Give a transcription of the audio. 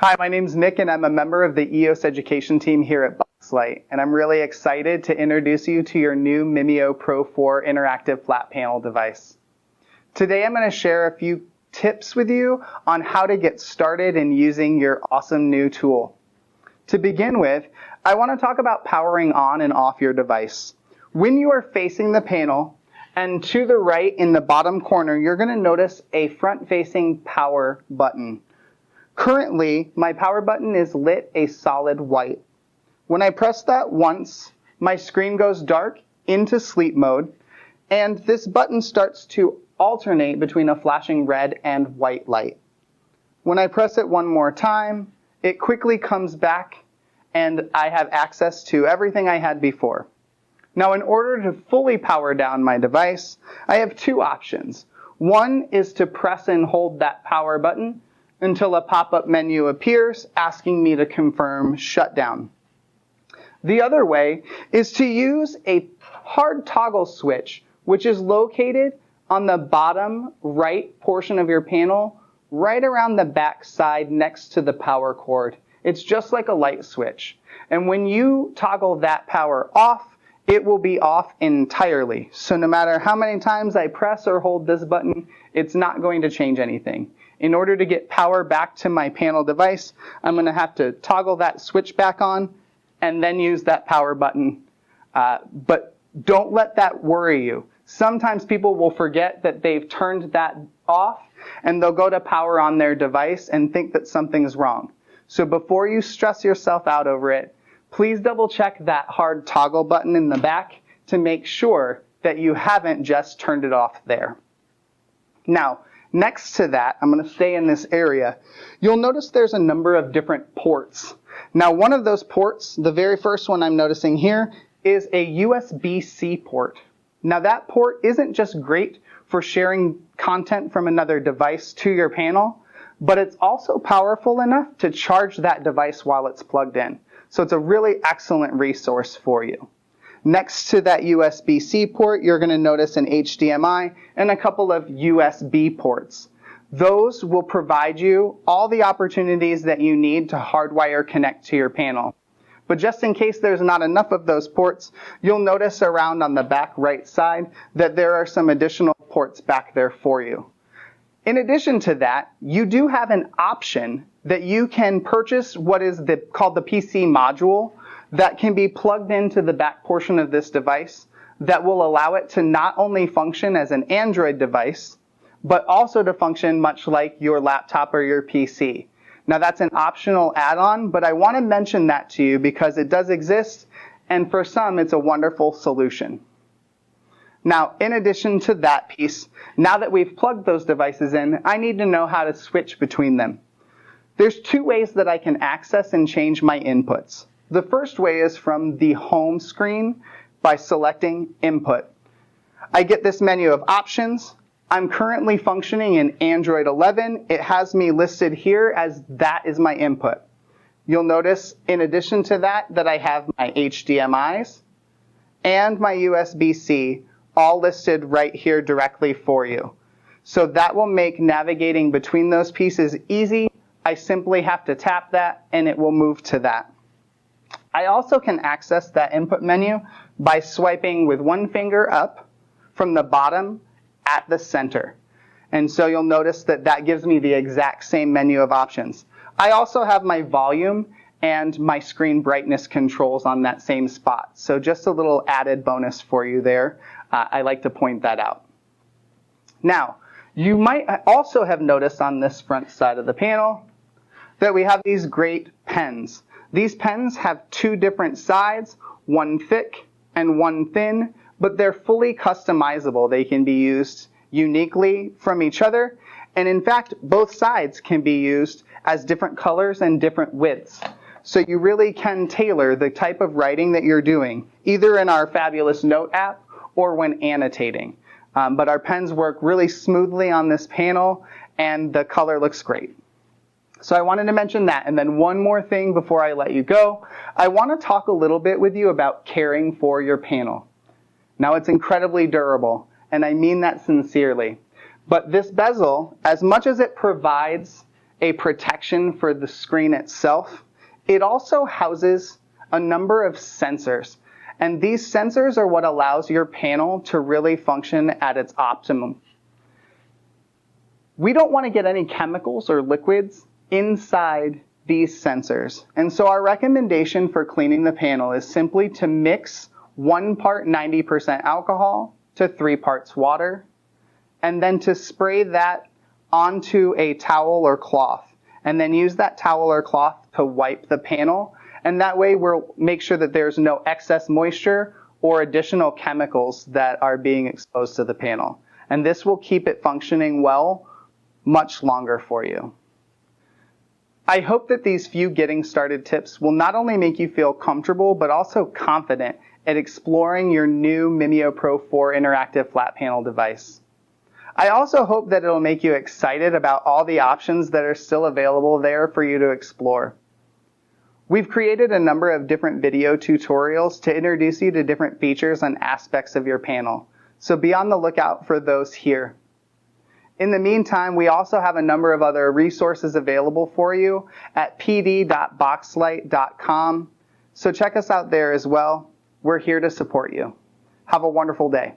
Hi, my name's Nick and I'm a member of the EOS education team here at Boxlight, and I'm really excited to introduce you to your new MimioPro 4 interactive flat panel device. Today I'm going to share a few tips with you on how to get started in using your awesome new tool. To begin with, I want to talk about powering on and off your device. When you are facing the panel, and to the right in the bottom corner, you're going to notice a front-facing power button. Currently, my power button is lit a solid white. When I press that once, my screen goes dark into sleep mode, and this button starts to alternate between a flashing red and white light. When I press it one more time, it quickly comes back, and I have access to everything I had before. Now, in order to fully power down my device, I have two options. One is to press and hold that power button until a pop-up menu appears asking me to confirm shutdown. The other way is to use a hard toggle switch, which is located on the bottom right portion of your panel, right around the back side next to the power cord. It's just like a light switch. And when you toggle that power off, it will be off entirely. So no matter how many times I press or hold this button, it's not going to change anything. In order to get power back to my panel device, I'm going to have to toggle that switch back on and then use that power button. But don't let that worry you. Sometimes people will forget that they've turned that off and they'll go to power on their device and think that something's wrong. So before you stress yourself out over it, please double check that hard toggle button in the back to make sure that you haven't just turned it off there. Now, next to that, I'm going to stay in this area. You'll notice there's a number of different ports. Now, one of those ports, the very first one I'm noticing here, is a USB-C port. Now, that port isn't just great for sharing content from another device to your panel, but it's also powerful enough to charge that device while it's plugged in. So it's a really excellent resource for you. Next to that USB-C port, you're going to notice an HDMI and a couple of USB ports. Those will provide you all the opportunities that you need to hardwire connect to your panel. But just in case there's not enough of those ports, you'll notice around on the back right side that there are some additional ports back there for you. In addition to that, you do have an option that you can purchase what is called the PC module that can be plugged into the back portion of this device that will allow it to not only function as an Android device, but also to function much like your laptop or your PC. Now that's an optional add-on, but I want to mention that to you because it does exist, and for some it's a wonderful solution. Now, in addition to that piece, now that we've plugged those devices in, I need to know how to switch between them. There's two ways that I can access and change my inputs. The first way is from the home screen by selecting Input. I get this menu of options. I'm currently functioning in Android 11. It has me listed here as that is my input. You'll notice, in addition to that I have my HDMIs and my USB-C all listed right here directly for you. So that will make navigating between those pieces easy. I simply have to tap that and it will move to that. I also can access that input menu by swiping with one finger up from the bottom at the center. And so you'll notice that that gives me the exact same menu of options. I also have my volume and my screen brightness controls on that same spot. So just a little added bonus for you there. I like to point that out. Now, you might also have noticed on this front side of the panel that we have these great pens. These pens have two different sides, one thick and one thin, but they're fully customizable. They can be used uniquely from each other, and in fact, both sides can be used as different colors and different widths. So you really can tailor the type of writing that you're doing, either in our fabulous Note app or when annotating. But our pens work really smoothly on this panel, and the color looks great. So I wanted to mention that. And then one more thing before I let you go. I want to talk a little bit with you about caring for your panel. Now, it's incredibly durable, and I mean that sincerely. But this bezel, as much as it provides a protection for the screen itself, it also houses a number of sensors. And these sensors are what allows your panel to really function at its optimum. We don't want to get any chemicals or liquids inside these sensors. And so our recommendation for cleaning the panel is simply to mix 1 part 90% alcohol to 3 parts water, and then to spray that onto a towel or cloth, and then use that towel or cloth to wipe the panel. And that way we'll make sure that there's no excess moisture or additional chemicals that are being exposed to the panel. And this will keep it functioning well much longer for you. I hope that these few getting started tips will not only make you feel comfortable, but also confident at exploring your new MimioPro 4 interactive flat panel device. I also hope that it'll make you excited about all the options that are still available there for you to explore. We've created a number of different video tutorials to introduce you to different features and aspects of your panel, so be on the lookout for those here. In the meantime, we also have a number of other resources available for you at pd.boxlight.com, so check us out there as well. We're here to support you. Have a wonderful day.